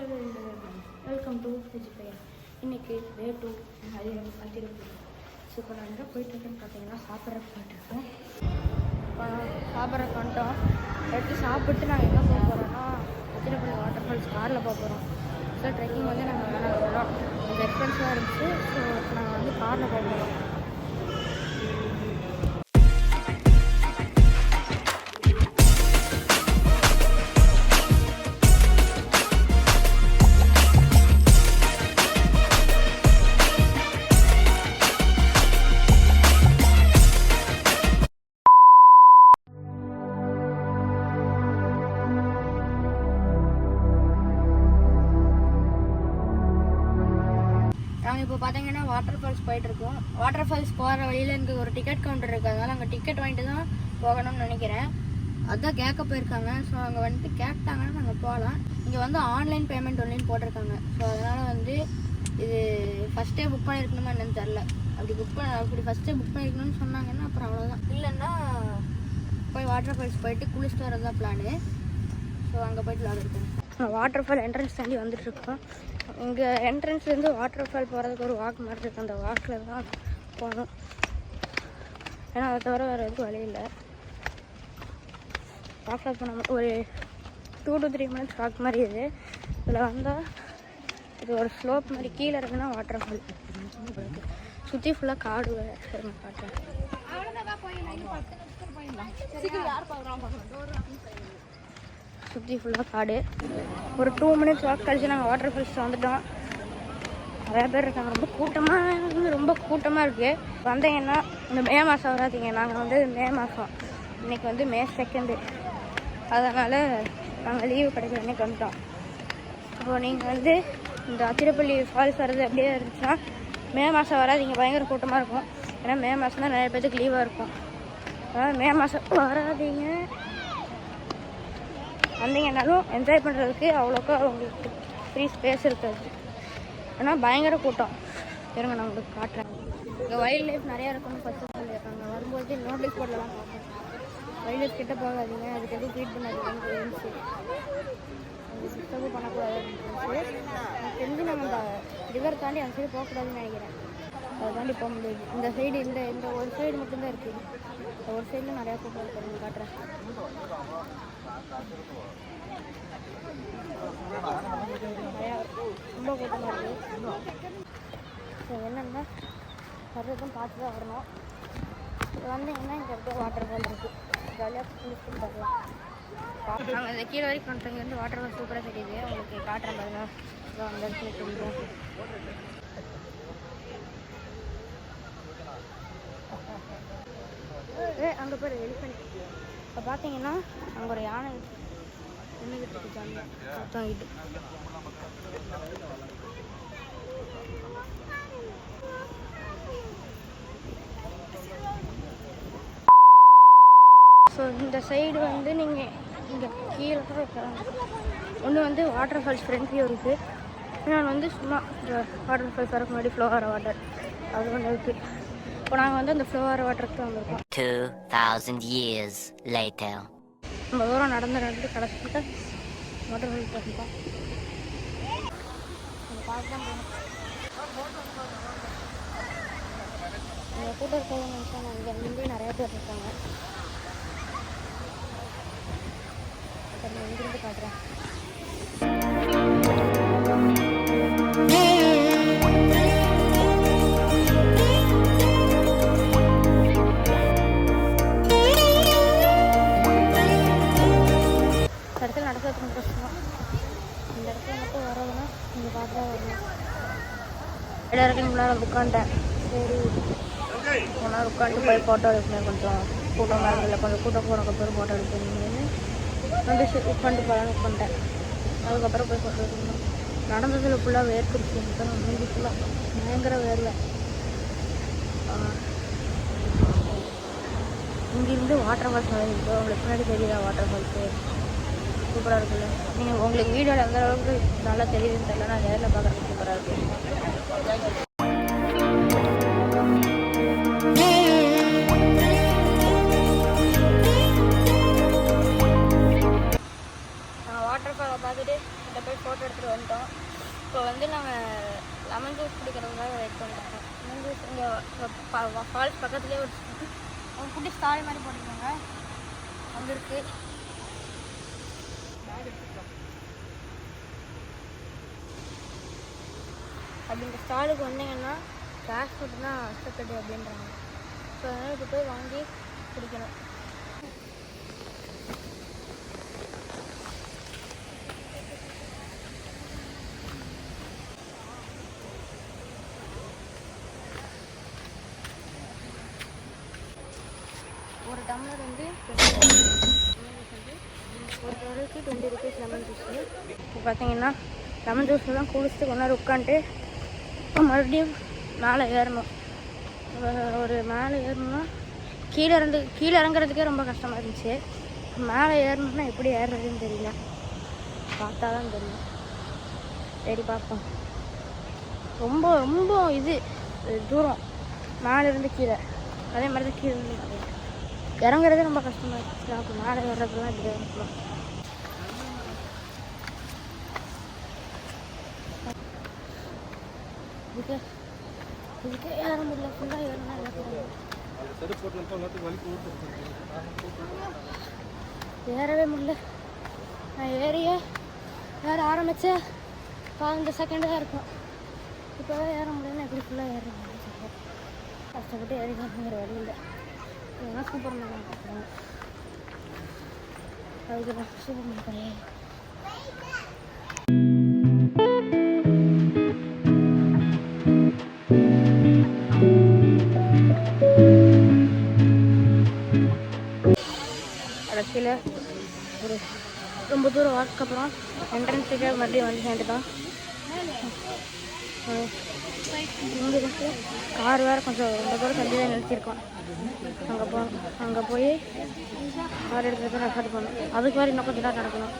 Welcome to Vijay. இன்றைக்கி டே 2 Athirappilly. So இப்போ நான் எங்கே போயிட்டுருக்கேன்னு பார்த்தீங்கன்னா சாப்பிட்றதுக்கு போயிட்டுருக்கோம். இப்போ சாப்பிட்றதுக்கு வந்துட்டோம். எடுத்து சாப்பிட்டு நாங்கள் எங்கே போக போகிறோன்னா அதிரப்பள்ளி வாட்டர் ஃபால்ஸ் காரில் போக போகிறோம். ஸோ ட்ரெக்கிங் வந்து நாங்கள் வேணாம் கொஞ்சம் எக்ஸ்பென்சிவாக இருந்துச்சு. ஸோ நாங்கள் வந்து காரில் போக போகிறோம். நாங்கள் இப்போ பார்த்தீங்கன்னா வாட்டர் ஃபால்ஸ் போயிட்டுருக்கோம். வாட்டர் ஃபால்ஸ் போகிற வழியில் எனக்கு ஒரு டிக்கெட் கவுண்டர் இருக்குது. அதனால் அங்கே டிக்கெட் வாங்கிட்டு தான் போகணும்னு நினைக்கிறேன். அதுதான் கேட்க போயிருக்காங்க. ஸோ அங்கே வந்துட்டு கேட்டாங்கன்னா நாங்கள் போகலாம். இங்கே வந்து ஆன்லைன் பேமெண்ட் ஒன்லைன் போட்டிருக்காங்க. ஸோ அதனால் வந்து இது ஃபஸ்ட்டே புக் பண்ணியிருக்கணுமா என்னன்னு தெரில. அப்படி ஃபஸ்ட்டே புக் பண்ணியிருக்கணும்னு சொன்னாங்கன்னா அப்புறம் அவ்வளோதான். இல்லைன்னா போய் வாட்டர் ஃபால்ஸ் போயிட்டு குளிச்சுட்டு வரது தான் பிளானு. ஸோ அங்கே போய்ட்டு விளாடுருக்கோம். வாட்டர் ஃபால் என்ட்ரன்ஸ் தாண்டி வந்துட்டுருக்கோம். இங்கே என்ட்ரன்ஸ்லேருந்து வாட்டர் ஃபால் போகிறதுக்கு ஒரு வாக் மாதிரி இருக்குது. அந்த வாக்கில் தான் போகணும். ஏன்னா அதை தவிர வேறு எதுவும் வழி இல்லை. வாக்கில் போனோம். ஒரு 2 to 3 minutes வாக் மாதிரி இது. இதில் வந்தால் இது ஒரு ஸ்லோப் மாதிரி கீழே இருக்குன்னா வாட்டர் ஃபால். சுற்றி ஃபுல்லாக காடு வேறு காட்டுறேன். சுற்றி ஃபுல்லாக காடு. ஒரு 2 minutes வாக் கழிச்சு நாங்கள் வாட்டர் ஃபால்ஸ் வந்துட்டோம். நிறையா பேர் இருக்காங்க. ரொம்ப கூட்டமாக இருக்குது. வந்தீங்கன்னா இந்த மே மாதம் வராதிங்க. நாங்கள் வந்து மே மாதம், இன்றைக்கி வந்து May 2. அதனால் நாங்கள் லீவு கிடைக்கிற அன்றைக்கி வந்துட்டோம். இப்போது நீங்கள் வந்து இந்த அதிரப்பள்ளி ஃபால்ஸ் வர்றது அப்படியே இருந்துச்சுன்னா மே மாதம் வராதிங்க. பயங்கர கூட்டமாக இருக்கும். ஏன்னா மே மாதம் தான் நிறைய பேருக்கு லீவாக இருக்கும். அதனால் மே மாதம் வராதிங்க. வந்தீங்கன்னாலும் என்ஜாய் பண்ணுறதுக்கு அவ்வளோக்கா உங்களுக்கு ஃப்ரீ ஸ்பேஸ் இருக்காது. ஆனால் பயங்கர கூட்டம். இருங்க நான் உங்களுக்கு காட்டுறேன். இங்கே வைல்ட் லைஃப் நிறையா இருக்குன்னு ஃபஸ்ட்டு சொல்லியிருக்காங்க. வரும்போது நோட்டீஸ் போர்டெலாம் பார்ப்போம். வைல்ட் லைஃப் கிட்டே போகாதீங்க, அதுக்கு எதுவும் ட்ரீட் பண்ணாதீங்கன்னு இருந்துச்சு. அது டிஸ்டர்பும் பண்ணக்கூடாதுன்னு இருந்துச்சு. எனக்கு தெரிஞ்சு நம்ம இந்த ரிவர் தாண்டி அந்த சைடு போகக்கூடாதுன்னு நினைக்கிறேன். அதை தாண்டி போக முடியாது. இந்த சைடு இந்த ஒரு சைடு மட்டும்தான் இருக்குது. இந்த ஒரு சைடில் நிறையா கூட்டம் இருக்குது. காட்டுறேன். ரொம்ப கூட்டமாக இருக்குது. ஸோ என்னென்னா வர்றதும் பார்த்து தான் வரணும். வந்தீங்கன்னா இங்கே இருக்க வாட்டர் ஃபால் இருக்குது. ஜாலியாக குளிச்சுட்டு வரலாம். நாங்கள் இந்த கீழே வரைக்கும் வந்துட்டு இங்கே வாட்டர் ஃபால் சூப்பராக தெரியுது. உங்களுக்கு காட்டுறேன் பாருங்க. அந்த இடத்துல தெரியும். அங்கே போய் எலிஃபென்ட். இப்போ பார்த்தீங்கன்னா அங்கே ஒரு யானை நின்றுக்கிட்டு இருக்காங்க தாங்கிட்டு. ஸோ இந்த சைடு வந்து நீங்கள் இங்கே கீழே கூட இருக்கிறாங்க. ஒன்று வந்து வாட்டர் ஃபால்ஸ் ஃப்ரண்ட் வியூ இருக்குது. இன்னொன்று வந்து சும்மா இந்த வாட்டர் ஃபால்ஸ் வரக்கு முன்னாடி ஃப்ளோவார வாட்டர் அது ஒன்று இருக்குது. இப்போ நாங்கள் வந்து அந்த ஃப்ளோவார வாட்டருக்கு தான் வந்திருக்கோம். 2000 years later. ரொம்ப தூரம் நடந்து கடைசிட்டு வாட்டர் ஃபால்ஸ் வந்துட்டோம். பார்த்து தான் போகணும். இங்கே கூட்டம் இருக்கிறவங்க நினச்சாங்க. இங்கே இங்கேயும் நிறையா பேர் இருக்காங்க. நான் இங்கிருந்து காட்டுறேன். இடத்துல நடக்கிறது ரொம்ப கஷ்டம். இந்த இடத்துல மட்டும் வரதுன்னா நீங்கள் பார்த்து தான் வரணும். இடம் இருக்கு. முன்னாடி உட்காந்துட்டேன். சரி முன்னாடி உட்காந்துட்டு போய் ஃபோட்டோ எடுக்கணும். கொஞ்சம் கூட்டம் இல்லை. கொஞ்சம் கூட்டம் போனதுக்கப்புறம் ஃபோட்டோ எடுக்கணும்னு வந்து உட்காந்து போகலான்னு உட்காந்துட்டேன். அதுக்கப்புறம் போய் ஃபோட்டோ எடுக்கணும். நடந்ததில் ஃபுல்லாக வேர்த்துருச்சு. மூஞ்சி ஃபுல்லாக பயங்கர வேர்வை. இங்கேருந்து வாட்டர் ஃபால்ஸ் இருக்குது. உங்களுக்கு முன்னாடி தெரியுதா வாட்டர் ஃபால்ஸு? சூப்பராக இருக்குல்ல. நீங்கள் உங்களுக்கு வீடியோவில் எந்த அளவுக்கு நல்லா தெரியுதுன்னு தெரியல. நான் நேரில் பார்க்குறதுக்கு சூப்பராக இருக்குது. நாங்கள் வாட்டர் ஃபாலை பார்த்துட்டு போய் ஃபோட்டோ எடுத்துகிட்டு வந்துட்டோம். இப்போ வந்து நாங்கள் லெமன் ஜூஸ் குடிக்கிறதுக்காக வெயிட் பண்ணிருக்கோம். லெமன் ஜூஸ் இங்கே ஃபால்ஸ் பக்கத்துலேயே ஒரு குட்டி ஸ்டால் மாதிரி போட்டிருக்காங்க, அங்கே இருக்குது. அப்படி இந்த ஸ்டாலுக்கு வந்தீங்கன்னா கேஷ் மட்டும் தான் அக்செப்டட் அப்படின்றாங்க. ஸோ அதனால் இப்போ போய் வாங்கி குடிக்கணும். ஒரு டம்ளர் வந்து ஒரு டம்ளருக்கு 20 rupees லெமன் ஜூஸ். இப்போ பார்த்தீங்கன்னா லெமன் ஜூஸ்லாம் குடிச்சிட்டு கொஞ்ச நேரம் உட்காந்துட்டு இப்போ மறுபடியும் மேலே ஏறணும். ஒரு மேலே ஏறணும்னா கீழே இறங்குறதுக்கே ரொம்ப கஷ்டமாக இருந்துச்சு. மேலே ஏறணும்னா எப்படி ஏறுறதுன்னு தெரியல, பார்த்தா தான் தெரியும். சரி பார்ப்போம். ரொம்ப ரொம்ப இது தூரம் மேலே இருந்து கீழே, அதே மாதிரி தான் கீழே இருந்து மேலே இறங்குறதே ரொம்ப கஷ்டமாக இருந்துச்சு. அப்போ மேலே ஏறுறதுலாம் இப்படி இருக்கணும். இதுக்கே ஏற முடியல, ஃபுல்லாக ஏறினா ஏறவே முடியல. நான் ஏற ஆரம்பித்தேன் 15 செகண்டு தான் இருக்கும். இப்போவே ஏற முடியலன்னா எப்படி ஃபுல்லாக ஏற முடியும்? கஷ்டப்பட்டு ஏறிக்கிற வழி இல்லை. இதெல்லாம் சூப்பர் மார்க்கெட் பார்க்குறாங்க, அதுக்கு தான் சூப்பர் மார்க்கெட். கடைசியில் ஒரு ரொம்ப தூரம் வாக்கு அப்புறம் என்ட்ரன்ஸுக்கே மறுபடியும் வந்து சேர்ந்துட்டோம். இங்கே இருக்கு கார் வேறு கொஞ்சம் ரொம்ப தூரம் தள்ளி தான் நிறுத்தியிருக்கோம். அங்கே போய் கார் எடுத்துகிட்டு போய் ரெக்கார்ட் பண்ணணும். அதுக்கு வேறு இன்னும் கொஞ்சம் நேரம் நடக்கணும்.